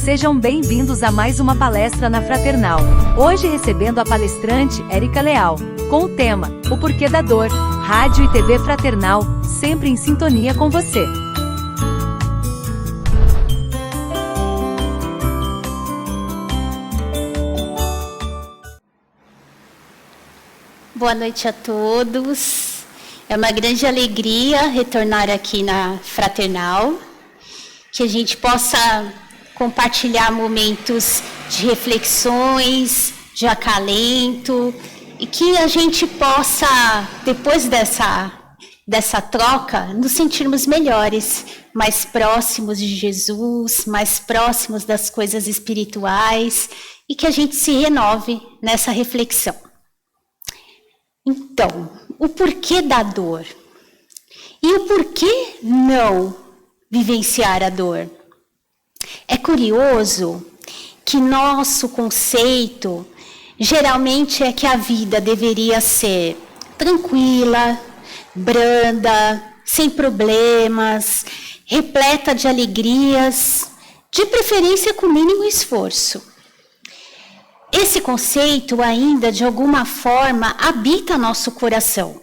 Sejam bem-vindos a mais uma palestra na Fraternal. Hoje recebendo a palestrante Érica Leal, com o tema O Porquê da Dor. Rádio e TV Fraternal, sempre em sintonia com você. Boa noite a todos. É uma grande alegria retornar aqui na Fraternal, que a gente possa compartilhar momentos de reflexões, de acalento, e que a gente possa, depois dessa troca, nos sentirmos melhores, mais próximos de Jesus, mais próximos das coisas espirituais, e que a gente se renove nessa reflexão. Então, o porquê da dor? E o porquê não vivenciar a dor? É curioso que nosso conceito geralmente é que a vida deveria ser tranquila, branda, sem problemas, repleta de alegrias, de preferência com mínimo esforço. Esse conceito ainda, de alguma forma, habita nosso coração.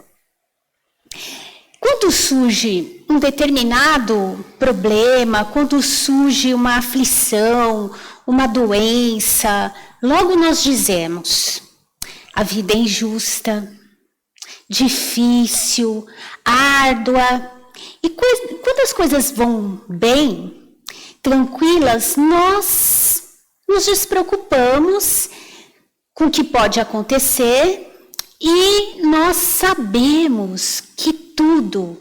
Quando surge um determinado problema, quando surge uma aflição, uma doença, logo nós dizemos: a vida é injusta, difícil, árdua. E quando as coisas vão bem, tranquilas, nós nos despreocupamos com o que pode acontecer e nós sabemos que tudo,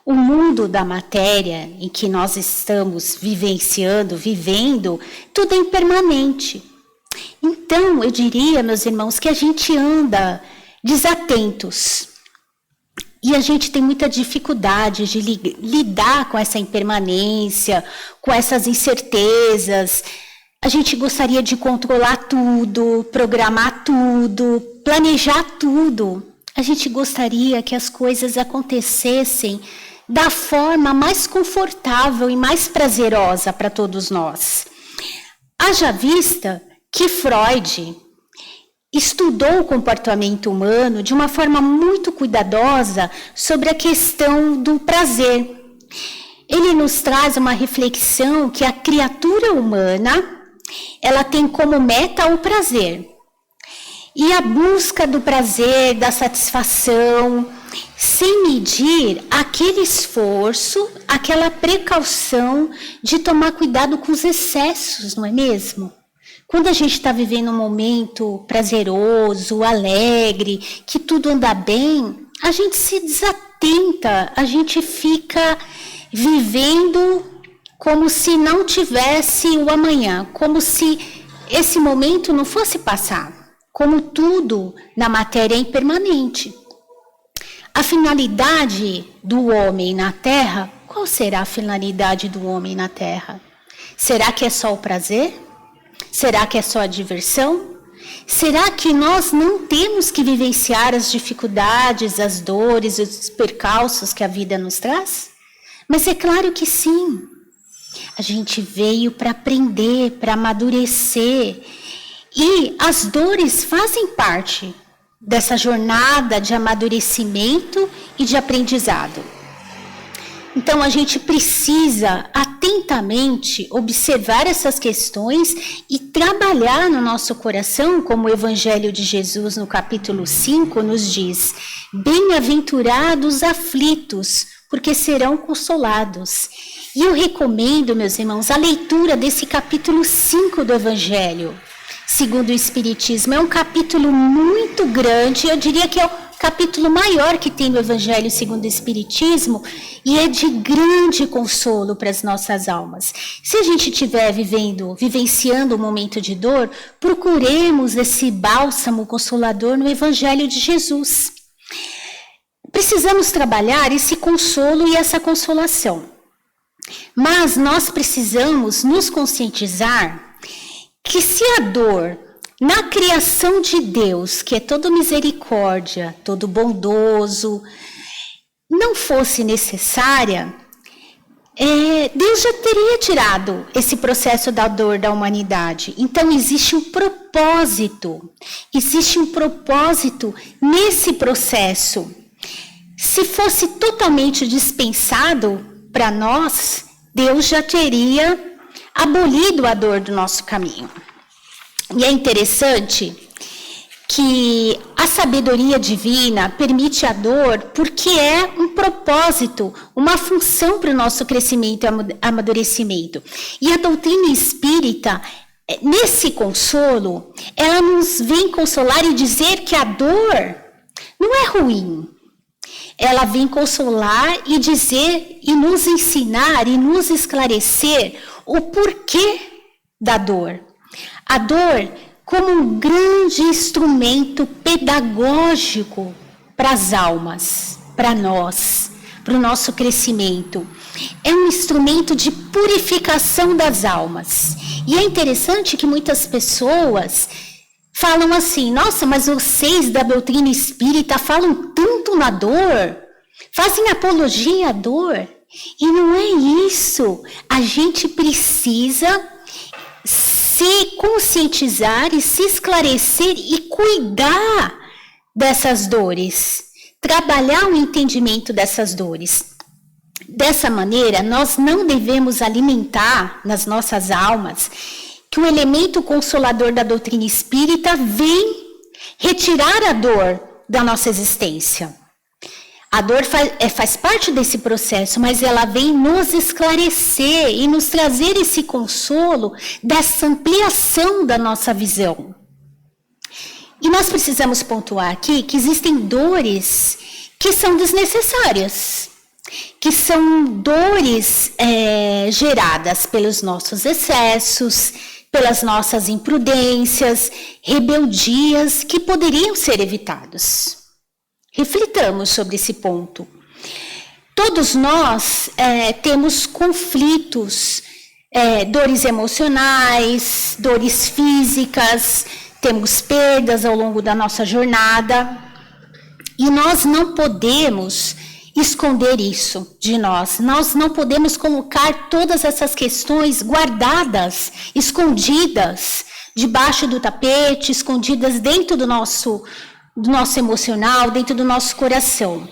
o mundo da matéria em que nós estamos vivendo, tudo é impermanente. Então, eu diria, meus irmãos, que a gente anda desatentos. E a gente tem muita dificuldade de lidar com essa impermanência, com essas incertezas. A gente gostaria de controlar tudo, programar tudo, planejar tudo. A gente gostaria que as coisas acontecessem da forma mais confortável e mais prazerosa para todos nós. Haja vista que Freud estudou o comportamento humano de uma forma muito cuidadosa sobre a questão do prazer. Ele nos traz uma reflexão que a criatura humana, ela tem como meta o prazer. E a busca do prazer, da satisfação, sem medir aquele esforço, aquela precaução de tomar cuidado com os excessos, não é mesmo? Quando a gente está vivendo um momento prazeroso, alegre, que tudo anda bem, a gente se desatenta, a gente fica vivendo como se não tivesse o amanhã, como se esse momento não fosse passar, como tudo na matéria é impermanente. A finalidade do homem na Terra, qual será a finalidade do homem na Terra? Será que é só o prazer? Será que é só a diversão? Será que nós não temos que vivenciar as dificuldades, as dores, os percalços que a vida nos traz? Mas é claro que sim. A gente veio para aprender, para amadurecer. E as dores fazem parte dessa jornada de amadurecimento e de aprendizado. Então, a gente precisa atentamente observar essas questões e trabalhar no nosso coração, como o Evangelho de Jesus, no capítulo 5, nos diz: bem-aventurados os aflitos, porque serão consolados. E eu recomendo, meus irmãos, a leitura desse capítulo 5 do Evangelho, segundo o Espiritismo. É um capítulo muito grande, eu diria que é o capítulo maior que tem no Evangelho segundo o Espiritismo, e é de grande consolo para as nossas almas. Se a gente estiver vivenciando um momento de dor, procuremos esse bálsamo consolador no Evangelho de Jesus. Precisamos trabalhar esse consolo e essa consolação. Mas nós precisamos nos conscientizar que se a dor, na criação de Deus, que é todo misericórdia, todo bondoso, não fosse necessária, Deus já teria tirado esse processo da dor da humanidade. Então existe um propósito nesse processo. Se fosse totalmente dispensado para nós, Deus já teria abolido a dor do nosso caminho. E é interessante que a sabedoria divina permite a dor porque é um propósito, uma função para o nosso crescimento e amadurecimento. E a doutrina espírita, nesse consolo, ela nos vem consolar e dizer que a dor não é ruim. Ela vem consolar e dizer, e nos ensinar, e nos esclarecer o porquê da dor. A dor como um grande instrumento pedagógico para as almas, para nós, para o nosso crescimento. É um instrumento de purificação das almas. E é interessante que muitas pessoas falam assim, nossa, mas vocês da doutrina espírita falam tanto na dor, fazem apologia à dor. E não é isso. A gente precisa se conscientizar e se esclarecer e cuidar dessas dores. Trabalhar o entendimento dessas dores. Dessa maneira, nós não devemos alimentar nas nossas almas que o elemento consolador da doutrina espírita vem retirar a dor da nossa existência. A dor faz parte desse processo, mas ela vem nos esclarecer e nos trazer esse consolo dessa ampliação da nossa visão. E nós precisamos pontuar aqui que existem dores que são desnecessárias, que são dores geradas pelos nossos excessos, pelas nossas imprudências, rebeldias que poderiam ser evitados. Reflitamos sobre esse ponto. Todos nós temos conflitos, dores emocionais, dores físicas, temos perdas ao longo da nossa jornada. E nós não podemos esconder isso de nós. Nós não podemos colocar todas essas questões guardadas, escondidas, debaixo do tapete, escondidas dentro do nosso emocional, dentro do nosso coração.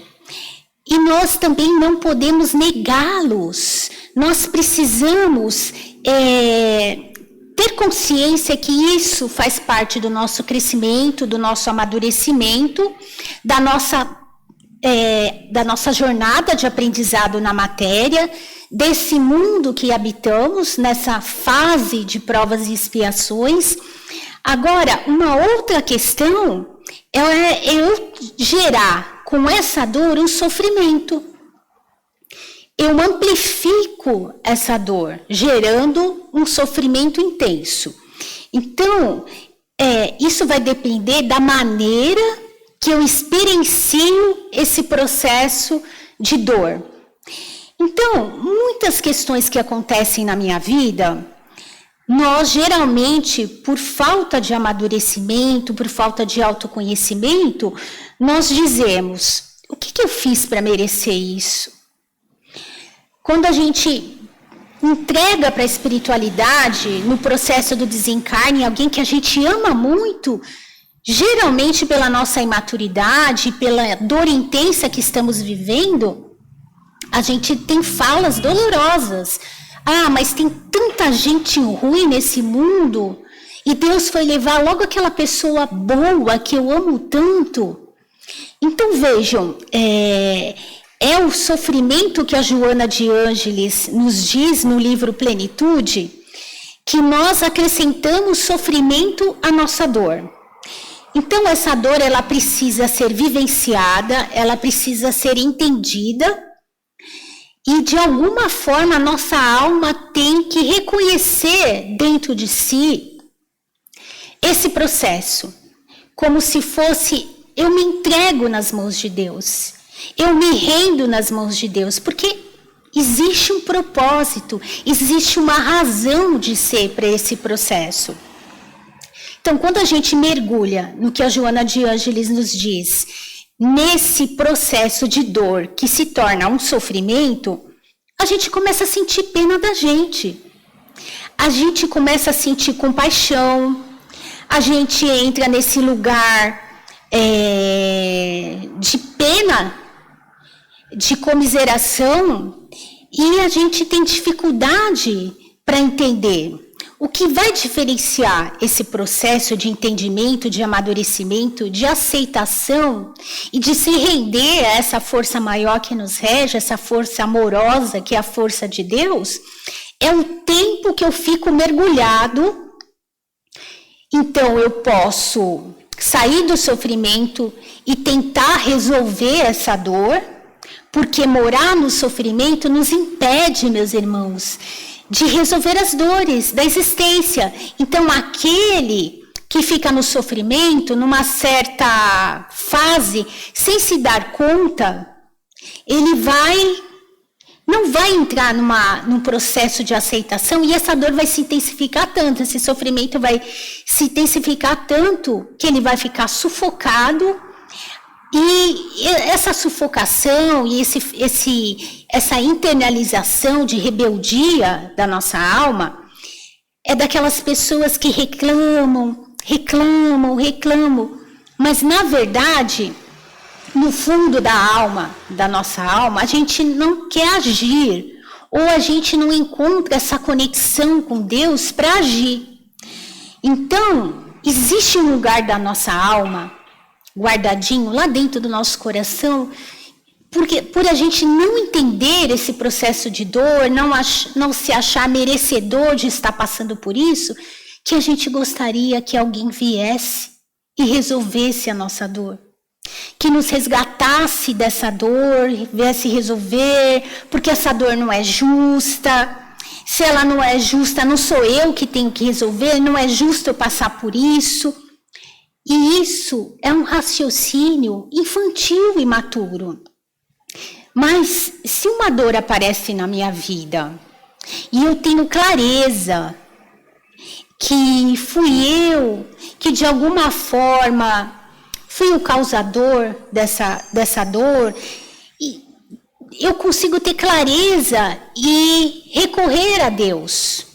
E nós também não podemos negá-los. Nós precisamos ter consciência que isso faz parte do nosso crescimento, do nosso amadurecimento, da nossa jornada de aprendizado na matéria, desse mundo que habitamos, nessa fase de provas e expiações. Agora, uma outra questão é eu gerar com essa dor um sofrimento. Eu amplifico essa dor, gerando um sofrimento intenso. Então, isso vai depender da maneira que eu experiencio esse processo de dor. Então, muitas questões que acontecem na minha vida, nós geralmente, por falta de amadurecimento, por falta de autoconhecimento, nós dizemos, o que eu fiz para merecer isso? Quando a gente entrega para a espiritualidade, no processo do desencarne, alguém que a gente ama muito, geralmente pela nossa imaturidade, pela dor intensa que estamos vivendo, a gente tem falas dolorosas. Ah, mas tem tanta gente ruim nesse mundo, e Deus foi levar logo aquela pessoa boa que eu amo tanto. Então vejam, é o sofrimento que a Joana de Ângeles nos diz no livro Plenitude, que nós acrescentamos sofrimento à nossa dor. Então essa dor, ela precisa ser vivenciada, ela precisa ser entendida, e de alguma forma a nossa alma tem que reconhecer dentro de si esse processo, como se fosse, eu me entrego nas mãos de Deus, eu me rendo nas mãos de Deus, porque existe um propósito, existe uma razão de ser para esse processo. Então, quando a gente mergulha no que a Joana de Ângeles nos diz, nesse processo de dor que se torna um sofrimento, a gente começa a sentir pena da gente. A gente começa a sentir compaixão. A gente entra nesse lugar de pena, de comiseração, e a gente tem dificuldade para entender. O que vai diferenciar esse processo de entendimento, de amadurecimento, de aceitação e de se render a essa força maior que nos rege, essa força amorosa que é a força de Deus, é o tempo que eu fico mergulhado. Então eu posso sair do sofrimento e tentar resolver essa dor, porque morar no sofrimento nos impede, meus irmãos, de resolver as dores da existência. Então, aquele que fica no sofrimento, numa certa fase, sem se dar conta, ele não vai entrar num processo de aceitação, e essa dor vai se intensificar tanto, esse sofrimento vai se intensificar tanto, que ele vai ficar sufocado. E essa sufocação e essa internalização de rebeldia da nossa alma é daquelas pessoas que reclamam, mas na verdade, no fundo da nossa alma, a gente não quer agir, ou a gente não encontra essa conexão com Deus para agir. Então, existe um lugar da nossa alma guardadinho lá dentro do nosso coração, porque por a gente não entender esse processo de dor, não se achar merecedor de estar passando por isso, que a gente gostaria que alguém viesse e resolvesse a nossa dor, que nos resgatasse dessa dor, viesse resolver, porque essa dor não é justa. Se ela não é justa, não sou eu que tenho que resolver, não é justo eu passar por isso. E isso é um raciocínio infantil e imaturo. Mas se uma dor aparece na minha vida e eu tenho clareza que fui eu que de alguma forma fui o causador dessa dor, e eu consigo ter clareza e recorrer a Deus.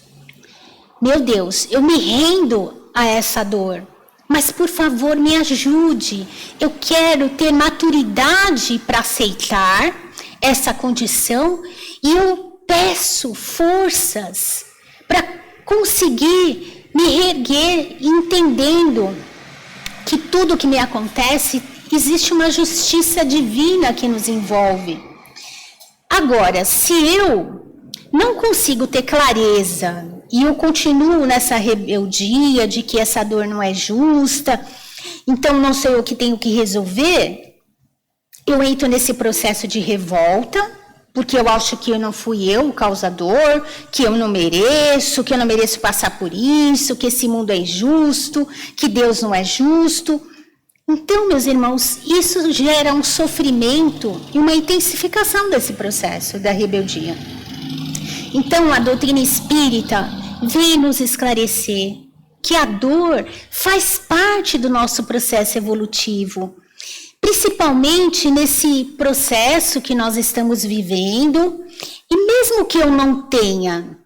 Meu Deus, eu me rendo a essa dor. Mas, por favor, me ajude. Eu quero ter maturidade para aceitar essa condição, e eu peço forças para conseguir me reerguer, entendendo que tudo que me acontece, existe uma justiça divina que nos envolve. Agora, se eu não consigo ter clareza e eu continuo nessa rebeldia de que essa dor não é justa, então não sou eu que tenho que resolver, eu entro nesse processo de revolta, porque eu acho que eu não fui eu o causador, que eu não mereço passar por isso, que esse mundo é injusto, que Deus não é justo. Então, meus irmãos, isso gera um sofrimento e uma intensificação desse processo da rebeldia. Então, a doutrina espírita vem nos esclarecer que a dor faz parte do nosso processo evolutivo, principalmente nesse processo que nós estamos vivendo, e mesmo que eu não tenha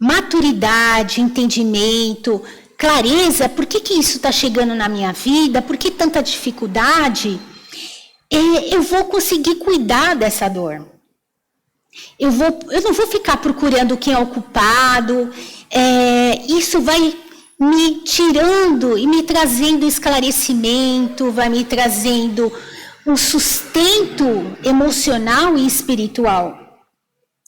maturidade, entendimento, clareza, por que isso está chegando na minha vida, por que tanta dificuldade, eu vou conseguir cuidar dessa dor. Eu não vou ficar procurando quem é o culpado, isso vai me tirando e me trazendo esclarecimento, vai me trazendo um sustento emocional e espiritual.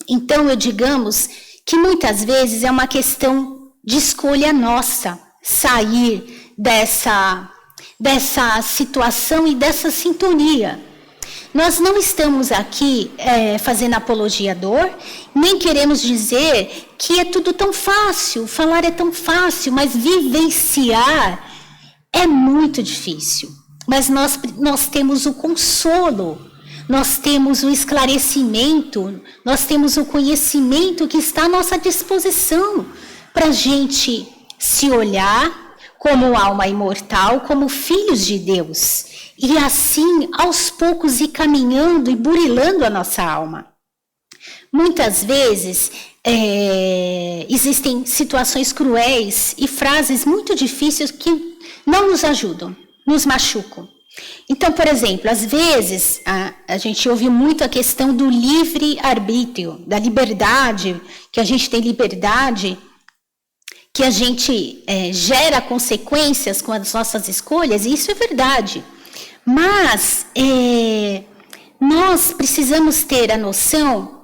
Então, digamos que muitas vezes é uma questão de escolha nossa sair dessa situação e dessa sintonia. Nós não estamos aqui fazendo apologia à dor, nem queremos dizer que é tudo tão fácil, falar é tão fácil, mas vivenciar é muito difícil. Mas nós temos o consolo, nós temos o esclarecimento, nós temos o conhecimento que está à nossa disposição para a gente se olhar como alma imortal, como filhos de Deus. E assim, aos poucos, ir caminhando e burilando a nossa alma. Muitas vezes existem situações cruéis e frases muito difíceis que não nos ajudam, nos machucam. Então, por exemplo, às vezes a gente ouve muito a questão do livre-arbítrio, da liberdade, que a gente tem liberdade, que a gente gera consequências com as nossas escolhas, e isso é verdade. Mas nós precisamos ter a noção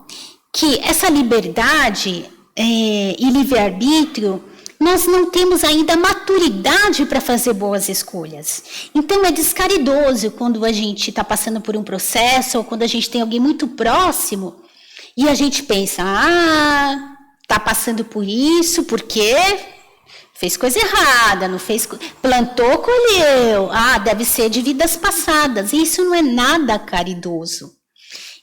que essa liberdade e livre-arbítrio, nós não temos ainda maturidade para fazer boas escolhas. Então, é descaridoso quando a gente está passando por um processo, ou quando a gente tem alguém muito próximo, e a gente pensa, está passando por isso, porque fez coisa errada, não fez, plantou, colheu, deve ser de vidas passadas. Isso não é nada caridoso.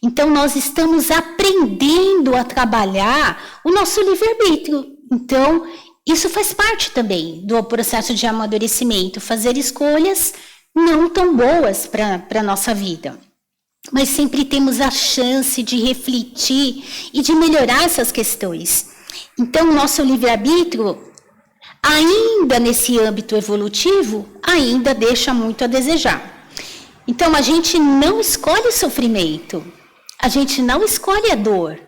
Então, nós estamos aprendendo a trabalhar o nosso livre-arbítrio. Então, isso faz parte também do processo de amadurecimento, fazer escolhas não tão boas para a nossa vida. Mas sempre temos a chance de refletir e de melhorar essas questões. Então, o nosso livre-arbítrio, ainda nesse âmbito evolutivo, ainda deixa muito a desejar. Então, a gente não escolhe o sofrimento, a gente não escolhe a dor.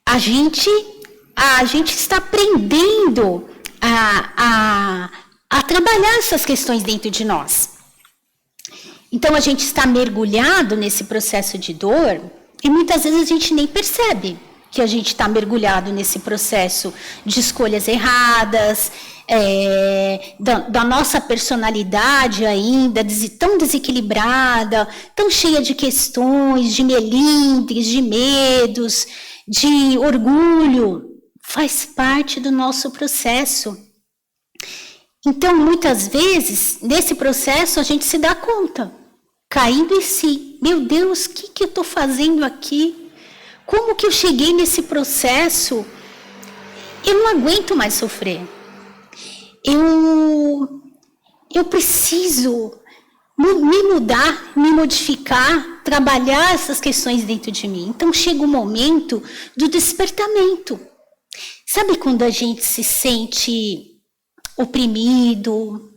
A gente está aprendendo a trabalhar essas questões dentro de nós. Então, a gente está mergulhado nesse processo de dor e muitas vezes a gente nem percebe que a gente está mergulhado nesse processo de escolhas erradas, da nossa personalidade ainda tão desequilibrada, tão cheia de questões, de melindres, de medos, de orgulho. Faz parte do nosso processo. Então, muitas vezes, nesse processo, a gente se dá conta, caindo em si. Meu Deus, o que eu estou fazendo aqui? Como que eu cheguei nesse processo? Eu não aguento mais sofrer. Eu preciso me mudar, me modificar, trabalhar essas questões dentro de mim. Então, chega o momento do despertamento. Sabe quando a gente se sente oprimido,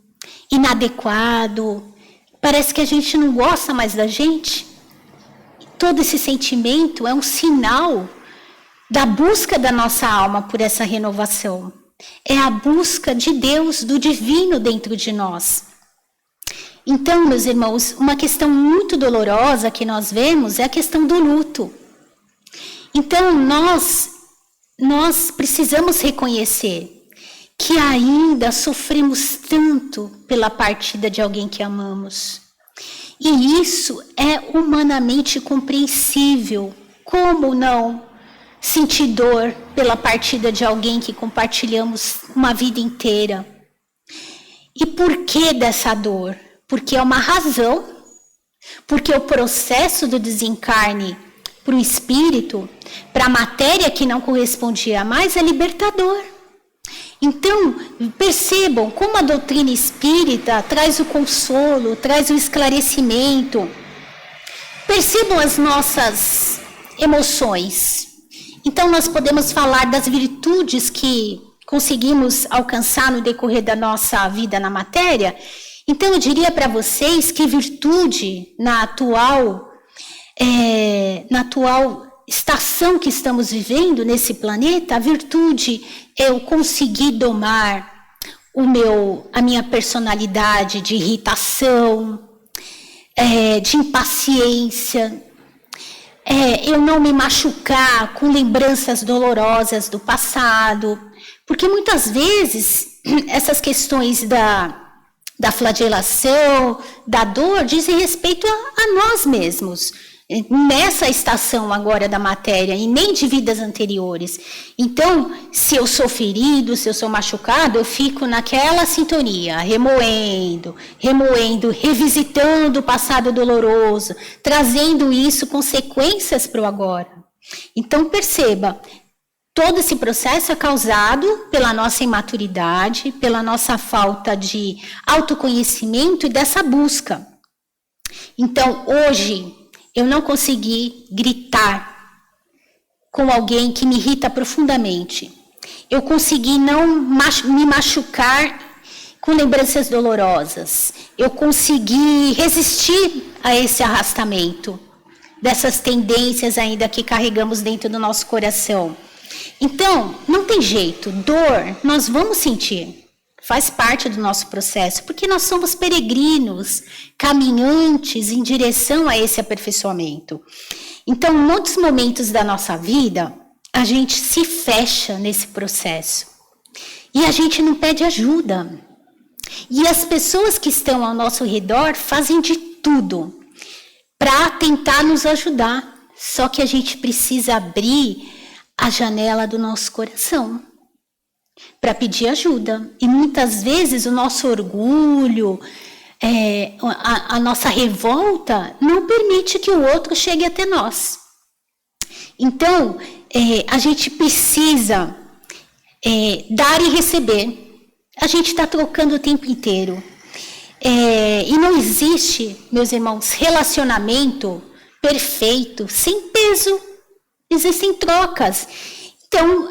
inadequado, parece que a gente não gosta mais da gente? Todo esse sentimento é um sinal da busca da nossa alma por essa renovação. É a busca de Deus, do divino dentro de nós. Então, meus irmãos, uma questão muito dolorosa que nós vemos é a questão do luto. Então, nós precisamos reconhecer que ainda sofremos tanto pela partida de alguém que amamos. E isso é humanamente compreensível. Como não sentir dor pela partida de alguém que compartilhamos uma vida inteira? E por que dessa dor? Porque é uma razão, porque o processo do desencarne para o espírito, para a matéria que não correspondia mais, é libertador. Então, percebam como a doutrina espírita traz o consolo, traz o esclarecimento. Percebam as nossas emoções. Então, nós podemos falar das virtudes que conseguimos alcançar no decorrer da nossa vida na matéria. Então, eu diria para vocês que virtude na atual estação que estamos vivendo nesse planeta, a virtude é eu conseguir domar a minha personalidade de irritação, de impaciência, eu não me machucar com lembranças dolorosas do passado, porque muitas vezes essas questões da flagelação, da dor, dizem respeito a nós mesmos, nessa estação agora da matéria, e nem de vidas anteriores. Então, se eu sou ferido, se eu sou machucado, eu fico naquela sintonia, remoendo, revisitando o passado doloroso, trazendo isso consequências para o agora. Então, perceba, todo esse processo é causado pela nossa imaturidade, pela nossa falta de autoconhecimento e dessa busca. Então, hoje, eu não consegui gritar com alguém que me irrita profundamente. Eu consegui não me machucar com lembranças dolorosas. Eu consegui resistir a esse arrastamento, dessas tendências ainda que carregamos dentro do nosso coração. Então, não tem jeito, dor nós vamos sentir. Faz parte do nosso processo, porque nós somos peregrinos, caminhantes em direção a esse aperfeiçoamento. Então, em muitos momentos da nossa vida, a gente se fecha nesse processo. E a gente não pede ajuda. E as pessoas que estão ao nosso redor fazem de tudo para tentar nos ajudar. Só que a gente precisa abrir a janela do nosso coração para pedir ajuda. E muitas vezes o nosso orgulho, a nossa revolta não permite que o outro chegue até nós. Então, a gente precisa dar e receber. A gente está trocando o tempo inteiro. E não existe, meus irmãos, relacionamento perfeito, sem peso. Existem trocas. Então,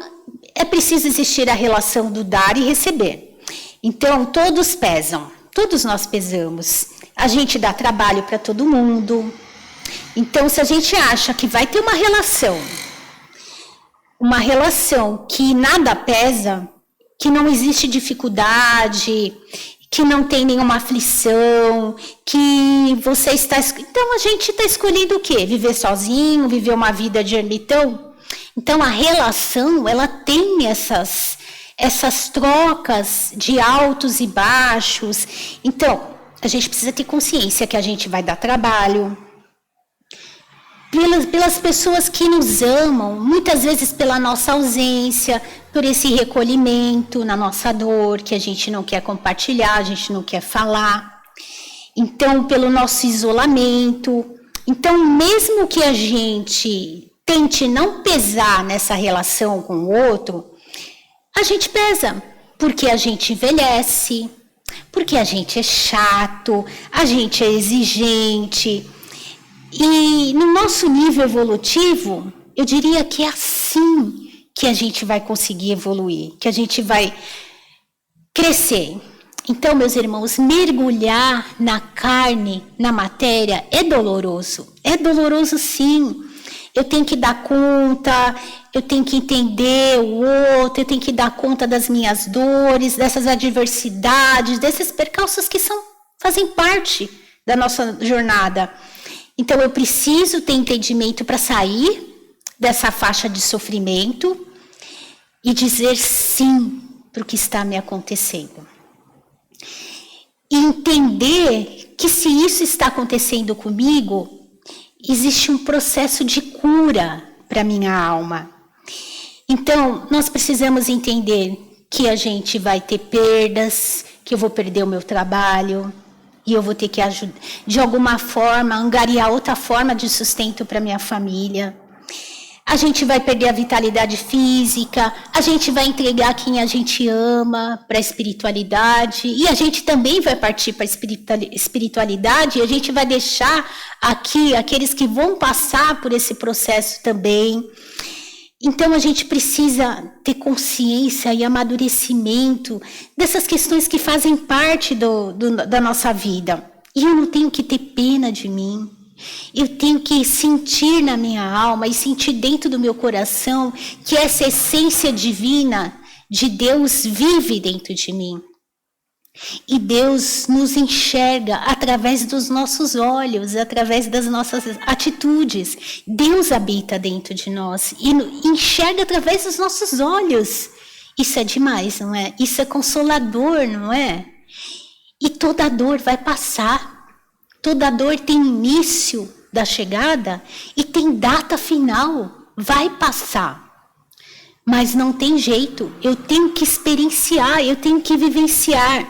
é preciso existir a relação do dar e receber. Então, todos pesam. Todos nós pesamos. A gente dá trabalho para todo mundo. Então, se a gente acha que vai ter uma relação que nada pesa, que não existe dificuldade, que não tem nenhuma aflição, que você está... Então, a gente está escolhendo o quê? Viver sozinho, viver uma vida de ermitão? Então, a relação, ela tem essas trocas de altos e baixos. Então, a gente precisa ter consciência que a gente vai dar trabalho pelas pessoas que nos amam, muitas vezes pela nossa ausência, por esse recolhimento na nossa dor, que a gente não quer compartilhar, a gente não quer falar. Então, pelo nosso isolamento. Então, mesmo que a gente tente não pesar nessa relação com o outro, a gente pesa, porque a gente envelhece, porque a gente é chato, a gente é exigente. E no nosso nível evolutivo, eu diria que é assim que a gente vai conseguir evoluir, que a gente vai crescer. Então, meus irmãos, mergulhar na carne, na matéria, é doloroso. É doloroso, sim. Eu tenho que dar conta, eu tenho que entender o outro, eu tenho que dar conta das minhas dores, dessas adversidades, desses percalços que fazem parte da nossa jornada. Então, eu preciso ter entendimento para sair dessa faixa de sofrimento e dizer sim para o que está me acontecendo. E entender que se isso está acontecendo comigo, existe um processo de cura para a minha alma. Então, nós precisamos entender que a gente vai ter perdas, que eu vou perder o meu trabalho, e eu vou ter que, de alguma forma, angariar outra forma de sustento para minha família. A gente vai perder a vitalidade física, a gente vai entregar quem a gente ama para a espiritualidade, e a gente também vai partir para a espiritualidade, e a gente vai deixar aqui aqueles que vão passar por esse processo também. Então, a gente precisa ter consciência e amadurecimento dessas questões que fazem parte da nossa vida. E eu não tenho que ter pena de mim. Eu tenho que sentir na minha alma e sentir dentro do meu coração que essa essência divina de Deus vive dentro de mim. E Deus nos enxerga através dos nossos olhos, através das nossas atitudes. Deus habita dentro de nós e enxerga através dos nossos olhos. Isso é demais, não é? Isso é consolador, não é? E toda dor vai passar. Toda dor tem início da chegada e tem data final. Vai passar. Mas não tem jeito. Eu tenho que experienciar, eu tenho que vivenciar.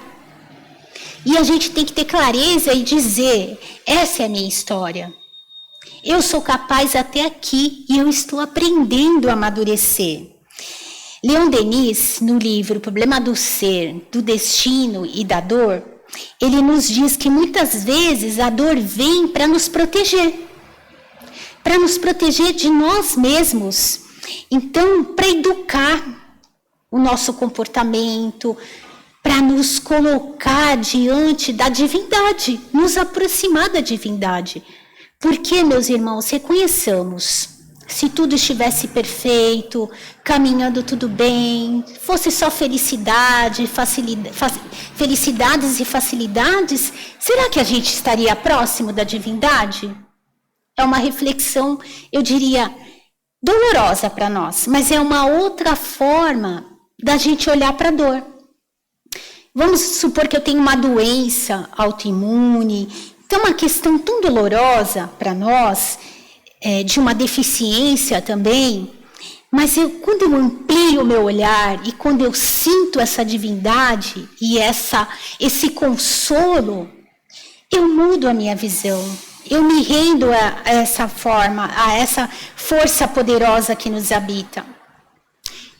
E a gente tem que ter clareza e dizer, essa é a minha história. Eu sou capaz até aqui e eu estou aprendendo a amadurecer. Leon Denis, no livro O Problema do Ser, do Destino e da Dor, ele nos diz que muitas vezes a dor vem para nos proteger. Para nos proteger de nós mesmos. Então, para educar o nosso comportamento, para nos colocar diante da divindade, nos aproximar da divindade. Porque, meus irmãos, reconheçamos, se tudo estivesse perfeito, caminhando tudo bem, fosse só felicidades e facilidades, será que a gente estaria próximo da divindade? É uma reflexão, eu diria, dolorosa para nós, mas é uma outra forma da gente olhar para a dor. Vamos supor que eu tenho uma doença autoimune, então uma questão tão dolorosa para nós, de uma deficiência também, mas quando eu amplio o meu olhar e quando eu sinto essa divindade e esse consolo, eu mudo a minha visão. Eu me rendo a essa forma, a essa força poderosa que nos habita.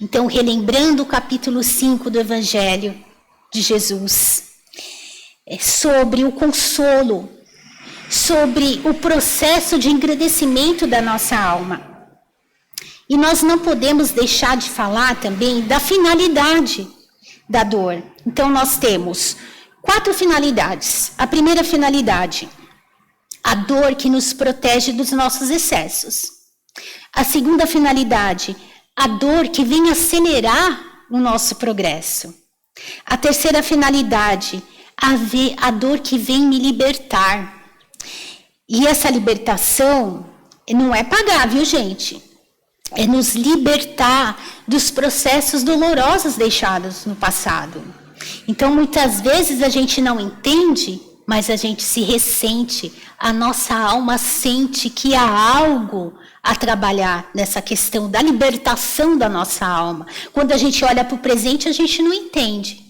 Então, relembrando o capítulo 5 do Evangelho de Jesus, sobre o consolo, sobre o processo de engrandecimento da nossa alma. E nós não podemos deixar de falar também da finalidade da dor. Então, nós temos 4 finalidades. A primeira finalidade, a dor que nos protege dos nossos excessos. A segunda finalidade, a dor que vem acelerar o nosso progresso. A terceira finalidade, a dor que vem me libertar. E essa libertação não é pagar, viu, gente? É nos libertar dos processos dolorosos deixados no passado. Então, muitas vezes a gente não entende, mas a gente se ressente. A nossa alma sente que há algo a trabalhar nessa questão da libertação da nossa alma. Quando a gente olha para o presente, a gente não entende.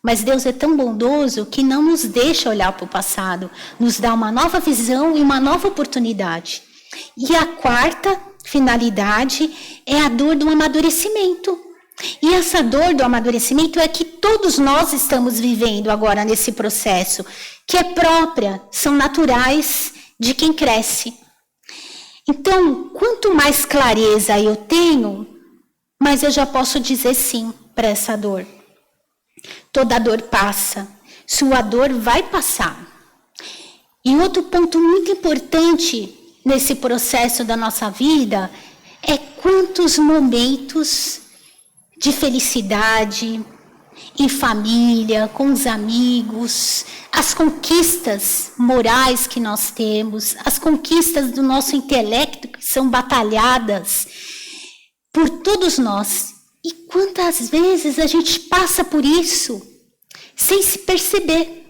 Mas Deus é tão bondoso que não nos deixa olhar para o passado, nos dá uma nova visão e uma nova oportunidade. E a quarta finalidade é a dor do amadurecimento. E essa dor do amadurecimento é que todos nós estamos vivendo agora nesse processo, que é própria, são naturais de quem cresce. Então, quanto mais clareza eu tenho, mais eu já posso dizer sim para essa dor. Toda dor passa, sua dor vai passar. E outro ponto muito importante nesse processo da nossa vida é quantos momentos de felicidade em família, com os amigos, as conquistas morais que nós temos, as conquistas do nosso intelecto que são batalhadas por todos nós. E quantas vezes a gente passa por isso sem se perceber,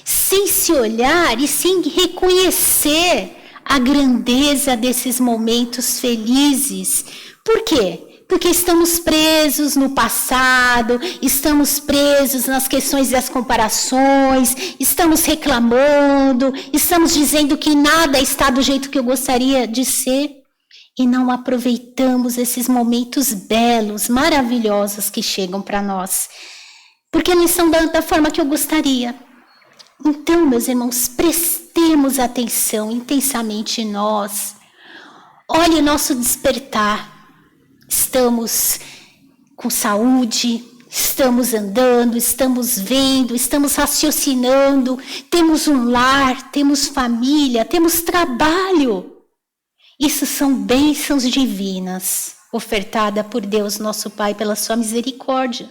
sem se olhar e sem reconhecer a grandeza desses momentos felizes. Por quê? Porque estamos presos no passado, estamos presos nas questões das comparações, estamos reclamando, estamos dizendo que nada está do jeito que eu gostaria de ser. E não aproveitamos esses momentos belos, maravilhosos que chegam para nós. Porque não estão da forma que eu gostaria. Então, meus irmãos, prestemos atenção intensamente em nós. Olhe o nosso despertar. Estamos com saúde, estamos andando, estamos vendo, estamos raciocinando. Temos um lar, temos família, temos trabalho. Isso são bênçãos divinas, ofertada por Deus, nosso Pai, pela sua misericórdia.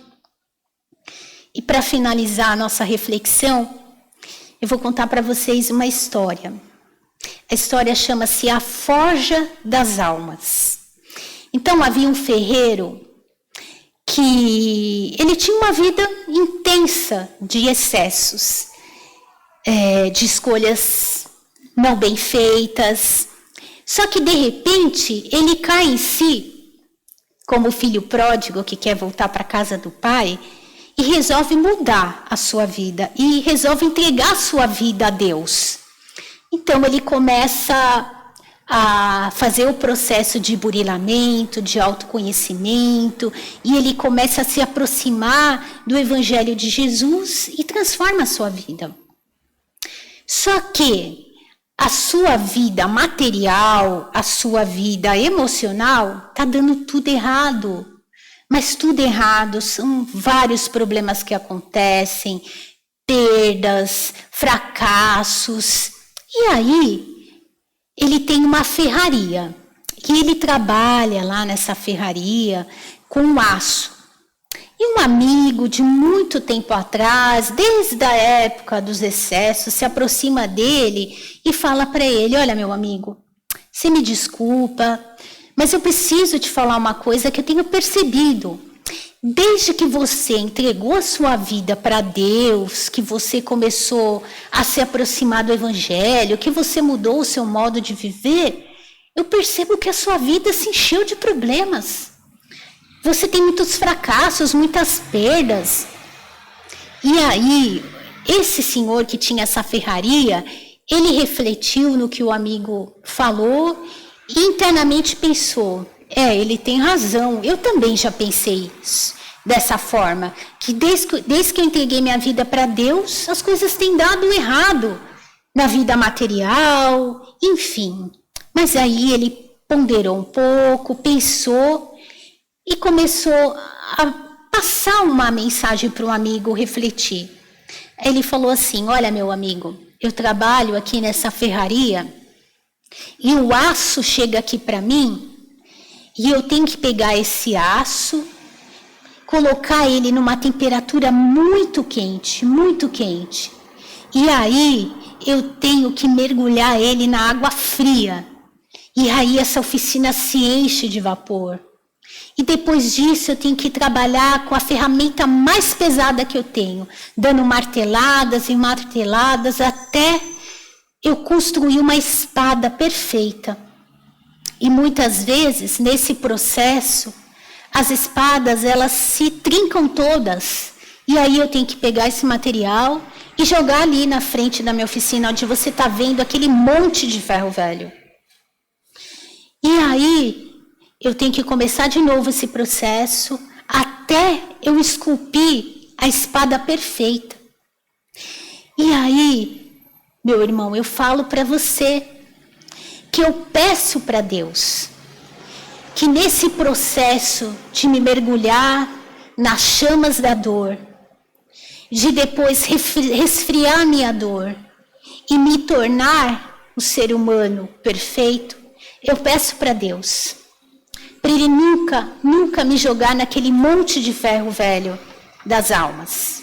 E para finalizar a nossa reflexão, eu vou contar para vocês uma história. A história chama-se A Forja das Almas. Então, havia um ferreiro que ele tinha uma vida intensa de excessos, de escolhas não bem feitas. Só que, de repente, ele cai em si, como o filho pródigo que quer voltar para a casa do pai, e resolve mudar a sua vida, e resolve entregar a sua vida a Deus. Então, ele começa a fazer o processo de burilamento, de autoconhecimento, e ele começa a se aproximar do Evangelho de Jesus e transforma a sua vida. Só que a sua vida material, a sua vida emocional, tá dando tudo errado. Mas tudo errado, são vários problemas que acontecem, perdas, fracassos. E aí, ele tem uma ferraria, e ele trabalha lá nessa ferraria com aço. E um amigo de muito tempo atrás, desde a época dos excessos, se aproxima dele e fala para ele: olha, meu amigo, você me desculpa, mas eu preciso te falar uma coisa que eu tenho percebido. Desde que você entregou a sua vida para Deus, que você começou a se aproximar do Evangelho, que você mudou o seu modo de viver, eu percebo que a sua vida se encheu de problemas. Você tem muitos fracassos, muitas perdas. E aí, esse senhor que tinha essa ferraria, ele refletiu no que o amigo falou e internamente pensou: ele tem razão, eu também já pensei isso, dessa forma, que desde que eu entreguei minha vida para Deus, as coisas têm dado errado na vida material, enfim. Mas aí ele ponderou um pouco, pensou e começou a passar uma mensagem para o amigo refletir. Ele falou assim: olha, meu amigo, eu trabalho aqui nessa ferraria e o aço chega aqui para mim e eu tenho que pegar esse aço, colocar ele numa temperatura muito quente, e aí eu tenho que mergulhar ele na água fria. E aí essa oficina se enche de vapor. E depois disso eu tenho que trabalhar com a ferramenta mais pesada que eu tenho, dando marteladas e marteladas até eu construir uma espada perfeita. E muitas vezes, nesse processo, as espadas, elas se trincam todas. E aí eu tenho que pegar esse material e jogar ali na frente da minha oficina, onde você está vendo aquele monte de ferro velho. E aí eu tenho que começar de novo esse processo até eu esculpir a espada perfeita. E aí, meu irmão, eu falo para você que eu peço para Deus que nesse processo de me mergulhar nas chamas da dor, de depois resfriar a minha dor e me tornar o ser humano perfeito, eu peço para Deus, para Ele nunca me jogar naquele monte de ferro velho das almas.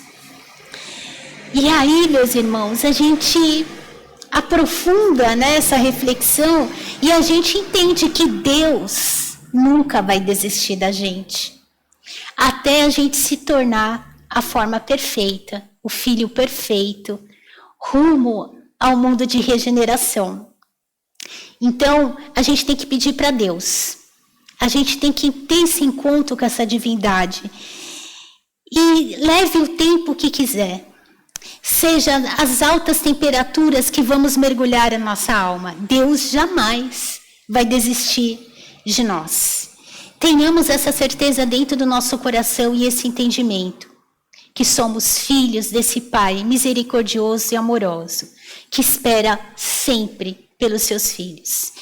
E aí, meus irmãos, a gente aprofunda nessa reflexão e a gente entende que Deus nunca vai desistir da gente, até a gente se tornar a forma perfeita, o filho perfeito, rumo ao mundo de regeneração. Então, a gente tem que pedir para Deus, a gente tem que ter esse encontro com essa divindade e leve o tempo que quiser. Seja as altas temperaturas que vamos mergulhar a nossa alma, Deus jamais vai desistir de nós. Tenhamos essa certeza dentro do nosso coração e esse entendimento, que somos filhos desse Pai misericordioso e amoroso, que espera sempre pelos seus filhos.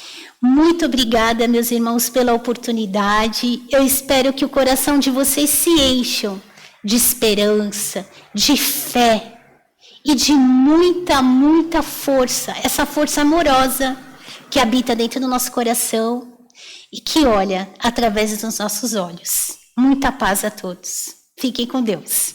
Muito obrigada, meus irmãos, pela oportunidade. Eu espero que o coração de vocês se encham de esperança, de fé e de muita força, essa força amorosa que habita dentro do nosso coração e que olha através dos nossos olhos. Muita paz a todos. Fiquem com Deus.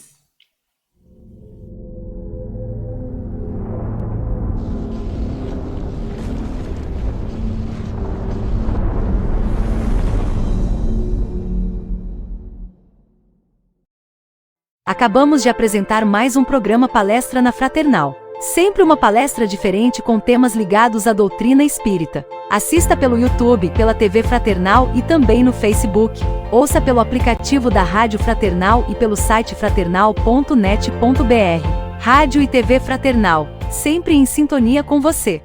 Acabamos de apresentar mais um programa Palestra na Fraternal. Sempre uma palestra diferente com temas ligados à doutrina espírita. Assista pelo YouTube, pela TV Fraternal e também no Facebook. Ouça pelo aplicativo da Rádio Fraternal e pelo site fraternal.net.br. Rádio e TV Fraternal, sempre em sintonia com você.